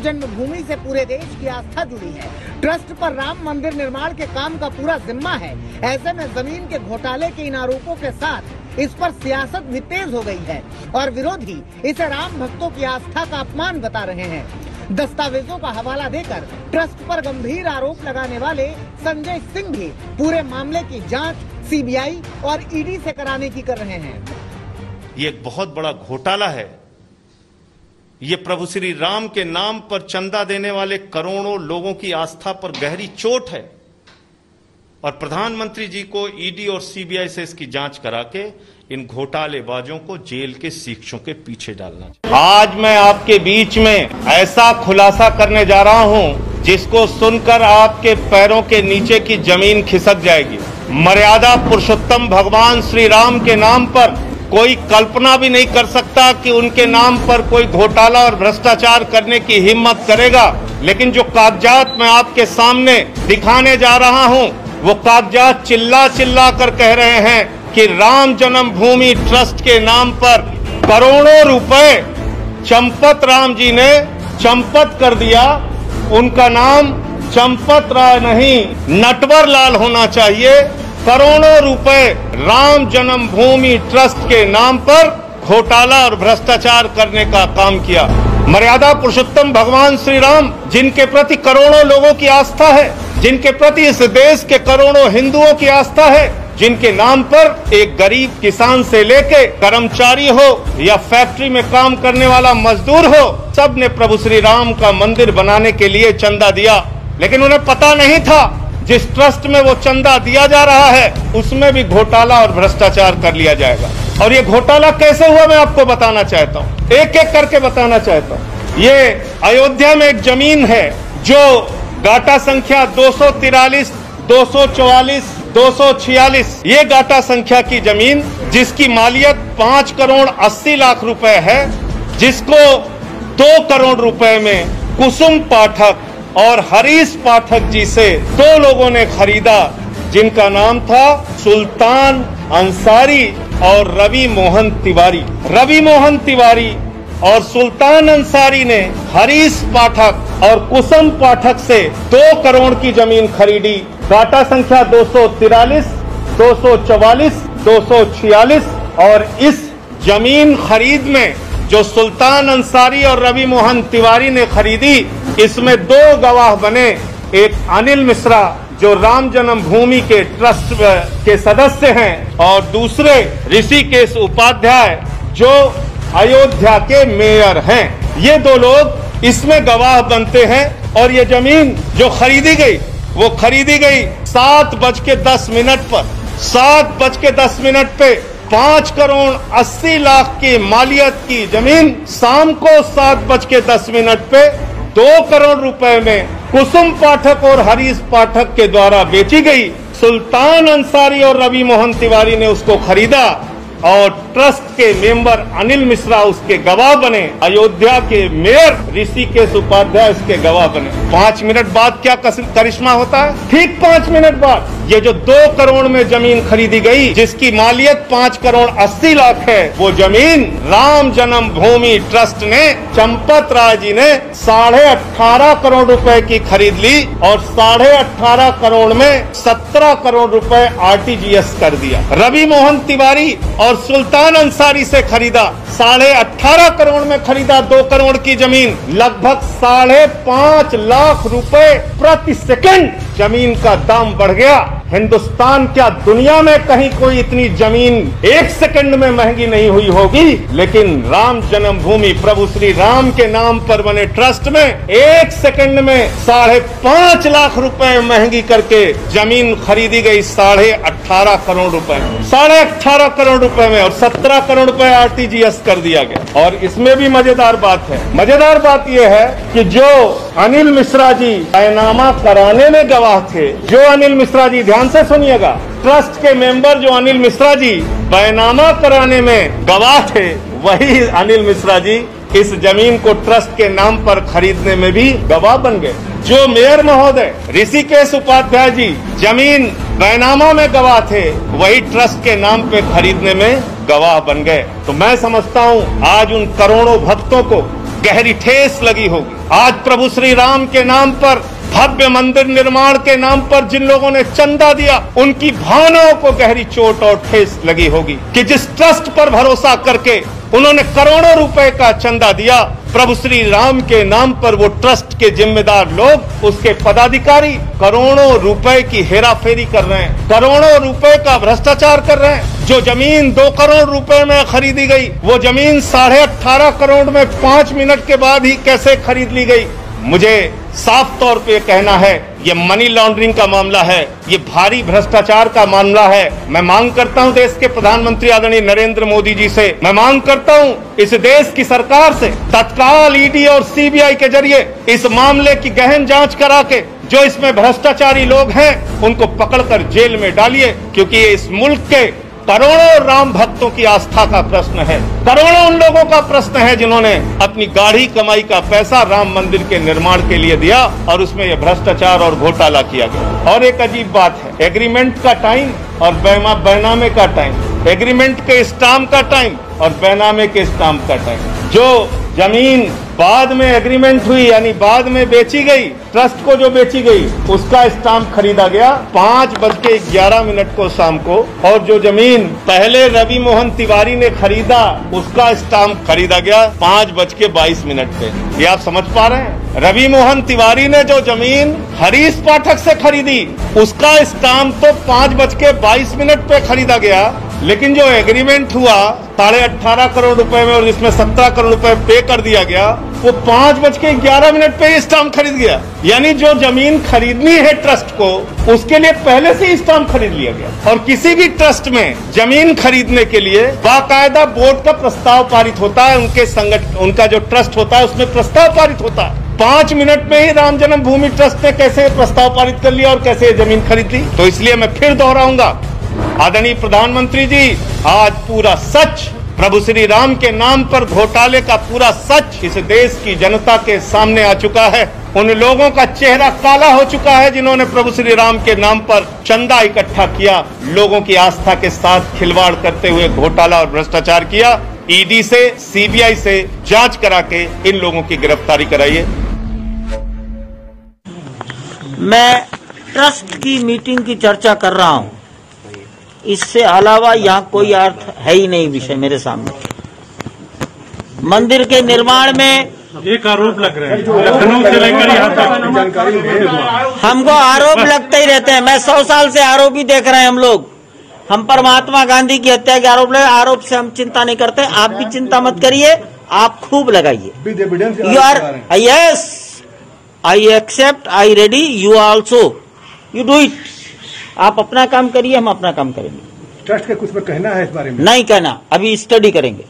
जन्मभूमि से पूरे देश की आस्था जुड़ी है। ट्रस्ट पर राम मंदिर निर्माण के काम का पूरा जिम्मा है। ऐसे में जमीन के घोटाले के इन आरोपों के साथ इस पर सियासत भी तेज हो गई है और विरोधी इसे राम भक्तों की आस्था का अपमान बता रहे हैं। दस्तावेजों का हवाला देकर ट्रस्ट पर गंभीर आरोप लगाने वाले संजय सिंह भी पूरे मामले की जांच सीबीआई और ईडी से कराने की कर रहे हैं। ये एक बहुत बड़ा घोटाला है। ये प्रभु श्री राम के नाम पर चंदा देने वाले करोड़ों लोगों की आस्था पर गहरी चोट है और प्रधानमंत्री जी को ईडी और सीबीआई से इसकी जांच करा के इन घोटालेबाजों को जेल के शिक्षों के पीछे डालना चाहिए। आज मैं आपके बीच में ऐसा खुलासा करने जा रहा हूं जिसको सुनकर आपके पैरों के नीचे की जमीन खिसक जाएगी। मर्यादा पुरुषोत्तम भगवान श्री राम के नाम पर कोई कल्पना भी नहीं कर सकता कि उनके नाम पर कोई घोटाला और भ्रष्टाचार करने की हिम्मत करेगा। लेकिन जो कागजात मैं आपके सामने दिखाने जा रहा हूं, वो कागजात चिल्ला चिल्ला कर कह रहे हैं कि राम जन्मभूमि ट्रस्ट के नाम पर करोड़ों रुपए चंपत राम जी ने चंपत कर दिया। उनका नाम चंपत राय नहीं, नटवर लाल होना चाहिए। करोड़ों रुपए राम जन्मभूमि ट्रस्ट के नाम पर घोटाला और भ्रष्टाचार करने का काम किया। मर्यादा पुरुषोत्तम भगवान श्री राम, जिनके प्रति करोड़ों लोगों की आस्था है, जिनके प्रति इस देश के करोड़ों हिंदुओं की आस्था है, जिनके नाम पर एक गरीब किसान से लेके कर्मचारी हो या फैक्ट्री में काम करने वाला मजदूर हो, सब ने प्रभु श्री राम का मंदिर बनाने के लिए चंदा दिया। लेकिन उन्हें पता नहीं था जिस ट्रस्ट में वो चंदा दिया जा रहा है उसमें भी घोटाला और भ्रष्टाचार कर लिया जाएगा। और ये घोटाला कैसे हुआ मैं आपको बताना चाहता हूँ, एक एक करके बताना चाहता हूँ। ये अयोध्या में एक जमीन है जो गाटा संख्या 243, 244, 246, ये गाटा संख्या की जमीन जिसकी मालियत 5 करोड़ 80 लाख रुपए है, जिसको 2 करोड़ रुपए में कुसुम पाठक और हरीश पाठक जी से 2 लोगों ने खरीदा, जिनका नाम था सुल्तान अंसारी और रवि मोहन तिवारी। रवि मोहन तिवारी और सुल्तान अंसारी ने हरीश पाठक और कुसुम पाठक से 2 करोड़ की जमीन खरीदी। गाटा संख्या 243, 244, 246 और इस जमीन खरीद में जो सुल्तान अंसारी और रवि मोहन तिवारी ने खरीदी, इसमें 2 गवाह बने। एक अनिल मिश्रा जो राम जन्मभूमि के ट्रस्ट के सदस्य हैं और दूसरे ऋषिकेश उपाध्याय जो अयोध्या के मेयर हैं। ये 2 लोग इसमें गवाह बनते हैं। और ये जमीन जो खरीदी गई वो खरीदी गई 7:10 पर। 7:10 पे 5 करोड़ 80 लाख की मालियत की जमीन शाम को 7:10 पे 2 करोड़ रुपए में कुसुम पाठक और हरीश पाठक के द्वारा बेची गई। सुल्तान अंसारी और रवि मोहन तिवारी ने उसको खरीदा और ट्रस्ट के मेंबर अनिल मिश्रा उसके गवाह बने। अयोध्या के मेयर ऋषिकेश उपाध्याय इसके गवाह बने। 5 मिनट बाद क्या करिश्मा होता है? ठीक 5 मिनट बाद ये जो 2 करोड़ में जमीन खरीदी गई, जिसकी मालियत 5 करोड़ 80 लाख है, वो जमीन राम जन्मभूमि ट्रस्ट ने, चंपत राय जी ने 18.5 करोड़ रुपए की खरीद ली और 18.5 करोड़ में 17 करोड़ रुपए RTGS कर दिया। रवि मोहन तिवारी और सुल्तान अंसारी से खरीदा, 18.5 करोड़ में खरीदा 2 करोड़ की जमीन। लगभग 5.5 लाख रुपए प्रति सेकंड जमीन का दाम बढ़ गया। हिंदुस्तान क्या दुनिया में कहीं कोई इतनी जमीन 1 सेकंड में महंगी नहीं हुई होगी, लेकिन राम जन्मभूमि प्रभु श्री राम के नाम पर बने ट्रस्ट में 1 सेकंड में 5.5 लाख रुपए महंगी करके जमीन खरीदी गई 18.5 करोड़ रुपए में। 18.5 करोड़ रुपए में और 17 करोड़ रुपए RTGS कर दिया गया। और इसमें भी मजेदार बात है। मजेदार बात यह है कि जो अनिल मिश्रा जी बैनामा कराने में गवाह थे, जो अनिल मिश्रा जी, ध्यान से सुनिएगा, ट्रस्ट के मेंबर जो अनिल मिश्रा जी बैनामा कराने में गवाह थे, वही अनिल मिश्रा जी इस जमीन को ट्रस्ट के नाम पर खरीदने में भी गवाह बन गए। जो मेयर महोदय ऋषिकेश उपाध्याय जी जमीन बैनामा में गवाह थे, वही ट्रस्ट के नाम पे खरीदने में गवाह बन गए। तो मैं समझता हूं आज उन करोड़ों भक्तों को गहरी ठेस लगी होगी। आज प्रभु श्री राम के नाम पर, भव्य मंदिर निर्माण के नाम पर जिन लोगों ने चंदा दिया, उनकी भावनाओं को गहरी चोट और ठेस लगी होगी कि जिस ट्रस्ट पर भरोसा करके उन्होंने करोड़ों रुपए का चंदा दिया, प्रभु श्री राम के नाम पर वो ट्रस्ट के जिम्मेदार लोग, उसके पदाधिकारी करोड़ों रुपए की हेराफेरी कर रहे हैं, करोड़ों रुपए का भ्रष्टाचार कर रहे हैं। जो जमीन 2 करोड़ रुपए में खरीदी गई, वो जमीन 18.5 करोड़ में 5 मिनट के बाद ही कैसे खरीद ली गई। मुझे साफ तौर पे कहना है, ये मनी लॉन्ड्रिंग का मामला है, ये भारी भ्रष्टाचार का मामला है। मैं मांग करता हूं देश के प्रधानमंत्री आदरणीय नरेंद्र मोदी जी से, मैं मांग करता हूं इस देश की सरकार से, तत्काल ईडी और सीबीआई के जरिए इस मामले की गहन जांच करा के जो इसमें भ्रष्टाचारी लोग हैं उनको पकड़कर जेल में डालिए, क्योंकि ये इस मुल्क के करोड़ों राम भक्तों की आस्था का प्रश्न है, करोड़ों उन लोगों का प्रश्न है जिन्होंने अपनी गाढ़ी कमाई का पैसा राम मंदिर के निर्माण के लिए दिया और उसमें यह भ्रष्टाचार और घोटाला किया गया। और एक अजीब बात है, एग्रीमेंट का टाइम और बैनामे का टाइम, एग्रीमेंट के स्टाम्प का टाइम और बैनामे के स्टाम्प का टाइम। जो जमीन बाद में एग्रीमेंट हुई यानी बाद में बेची गई, ट्रस्ट को जो बेची गई, उसका स्टाम्प खरीदा गया 5:11 को शाम को, और जो जमीन पहले रवि मोहन तिवारी ने खरीदा उसका स्टाम्प खरीदा गया 5:22 पे। ये आप समझ पा रहे हैं? रवि मोहन तिवारी ने जो जमीन हरीश पाठक से खरीदी उसका स्टाम्प तो 5:22 पे खरीदा गया, लेकिन जो एग्रीमेंट हुआ 18.5 करोड़ रुपए में और जिसमें 17 करोड़ रुपए पे कर दिया गया, वो 5:11 पे स्टाम्प खरीद गया। यानी जो जमीन खरीदनी है ट्रस्ट को, उसके लिए पहले से ही स्टाम्प खरीद लिया गया। और किसी भी ट्रस्ट में जमीन खरीदने के लिए बाकायदा बोर्ड का प्रस्ताव पारित होता है, उनका जो ट्रस्ट होता है उसमें प्रस्ताव पारित होता है। 5 मिनट में ही राम जन्मभूमि ट्रस्ट ने कैसे प्रस्ताव पारित कर लिया और कैसे जमीन खरीद ली। तो इसलिए मैं फिर दोहराऊंगा, आदरणीय प्रधानमंत्री जी, आज पूरा सच, प्रभु श्री राम के नाम पर घोटाले का पूरा सच इस देश की जनता के सामने आ चुका है। उन लोगों का चेहरा काला हो चुका है जिन्होंने प्रभु श्री राम के नाम पर चंदा इकट्ठा किया, लोगों की आस्था के साथ खिलवाड़ करते हुए घोटाला और भ्रष्टाचार किया। ईडी से, सीबीआई से जांच करा के इन लोगों की गिरफ्तारी कराइए। मैं ट्रस्ट की मीटिंग की चर्चा कर रहा हूं, इससे अलावा यहाँ कोई अर्थ है ही नहीं विषय मेरे सामने। मंदिर के निर्माण में एक आरोप लग रहा है, लखनऊ से लेकर यहाँ तक हमको आरोप लगते ही रहते हैं। मैं 100 साल से आरोप ही देख रहे हैं हम लोग। हम पर महात्मा गांधी की हत्या के आरोप लगे, आरोप से हम चिंता नहीं करते। आप भी चिंता मत करिए, आप खूब लगाइए। You are yes, I accept, I ready, you also, you do it. आप अपना काम करिए, हम अपना काम करेंगे। ट्रस्ट का कुछ में कहना है इस बारे में? नहीं कहना, अभी स्टडी करेंगे।